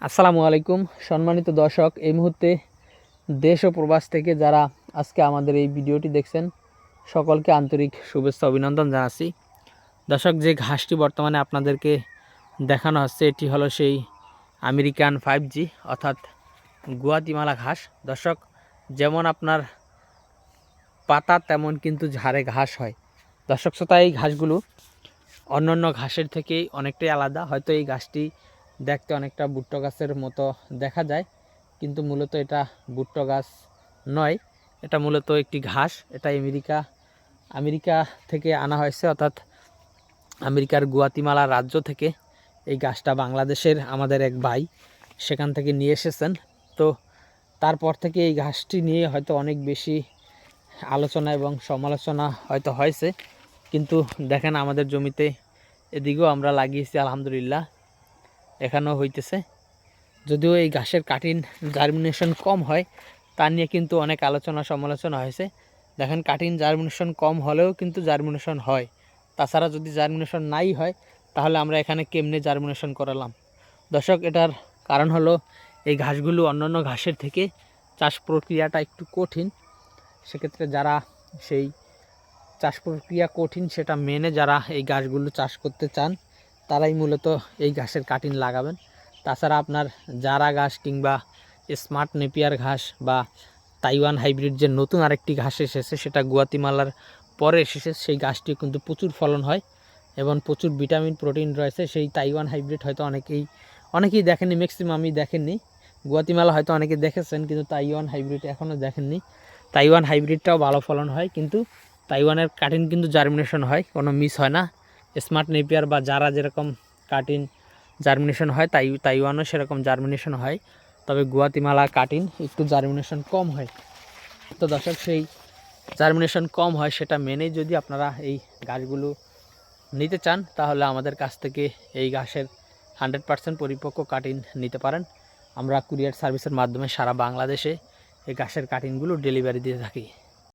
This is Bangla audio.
আসসালামু আলাইকুম সম্মানিত দর্শক, এই মুহূর্তে দেশ ও প্রবাস থেকে যারা আজকে আমাদের এই ভিডিওটি দেখছেন সকলকে আন্তরিক শুভেচ্ছা অভিনন্দন জানাচ্ছি। দর্শক, যে ঘাসটি বর্তমানে আপনাদেরকে দেখানো হচ্ছে এটি হলো সেই আমেরিকান 5G অর্থাৎ গুয়াতিমালা ঘাস। দর্শক, যেমন আপনার পাতা তেমন কিন্তু ঝাড়ে ঘাস হয়। দর্শক শ্রোতা, এই ঘাসগুলো অন্যান্য ঘাসের থেকেই অনেকটাই আলাদা। হয়তো এই ঘাসটি দেখতে অনেকটা ভুট্টো গাছের মতো দেখা যায়, কিন্তু মূলত এটা ভুট্টো গাছ নয়, এটা মূলত একটি ঘাস। এটা আমেরিকা থেকে আনা হয়েছে, অর্থাৎ আমেরিকার গুয়াতিমালা রাজ্য থেকে এই গাছটা বাংলাদেশের আমাদের এক ভাই সেখান থেকে নিয়ে এসেছেন। তো তারপর থেকে এই ঘাসটি নিয়ে হয়তো অনেক বেশি আলোচনা এবং সমালোচনা হয়তো হয়েছে, কিন্তু দেখেন আমাদের জমিতে এদিকেও আমরা লাগিয়েছি, আলহামদুলিল্লাহ এখানেও হইতেছে। যদিও এই ঘাসের কাটিং জার্মিনেশন কম হয়, তা নিয়ে কিন্তু অনেক আলোচনা সমালোচনা হয়েছে। দেখেন, কাটিং জার্মিনেশন কম হলেও কিন্তু জার্মিনেশন হয়। তাছাড়া যদি জার্মিনেশন নাই হয় তাহলে আমরা এখানে কেমনে জার্মিনেশন করালাম? দর্শক, এটার কারণ হলো এই ঘাসগুলো অন্যান্য ঘাসের থেকে চাষ প্রক্রিয়াটা একটু কঠিন। সেক্ষেত্রে যারা সেই চাষ প্রক্রিয়া কঠিন সেটা মেনে যারা এই ঘাসগুলো চাষ করতে চান তারাই মূলত এই ঘাসের কাটিং লাগাবেন। তাছাড়া আপনার জারা ঘাস কিংবা স্মার্ট নেপিয়ার ঘাস বা তাইওয়ান হাইব্রিড যে নতুন আরেকটি ঘাস এসেছে, সেটা গুয়াতিমালার পরে এসেছে, সেই গাছটি কিন্তু প্রচুর ফলন হয় এবং প্রচুর ভিটামিন প্রোটিন রয়েছে। সেই তাইওয়ান হাইব্রিড হয়তো অনেকেই দেখেননি, ম্যাক্সিমামই দেখেননি। গুয়াতিমালা হয়তো অনেকে দেখেছেন, কিন্তু তাইওয়ান হাইব্রিড এখনও দেখেননি। তাইওয়ান হাইব্রিডটাও ভালো ফলন হয়, কিন্তু তাইওয়ানের কাটিং কিন্তু জার্মিনেশন হয়, কোনো মিস হয় না। স্মার্ট নেপিয়ার বা যারা যেরকম কাটিং জার্মিনেশন হয়, তাইওয়ানও সেরকম জার্মিনেশন হয়, তবে গুয়াতিমালা কাটিং একটু জার্মিনেশন কম হয়। তো দর্শক, সেই জার্মিনেশন কম হয় সেটা মেনেই যদি আপনারা এই গাছগুলো নিতে চান তাহলে আমাদের কাছ থেকে এই ঘাসের 100% পরিপক্ক কাটিং নিতে পারেন। আমরা কুরিয়ার সার্ভিসের মাধ্যমে সারা বাংলাদেশে এই ঘাসের কাটিংগুলো ডেলিভারি দিয়ে থাকি।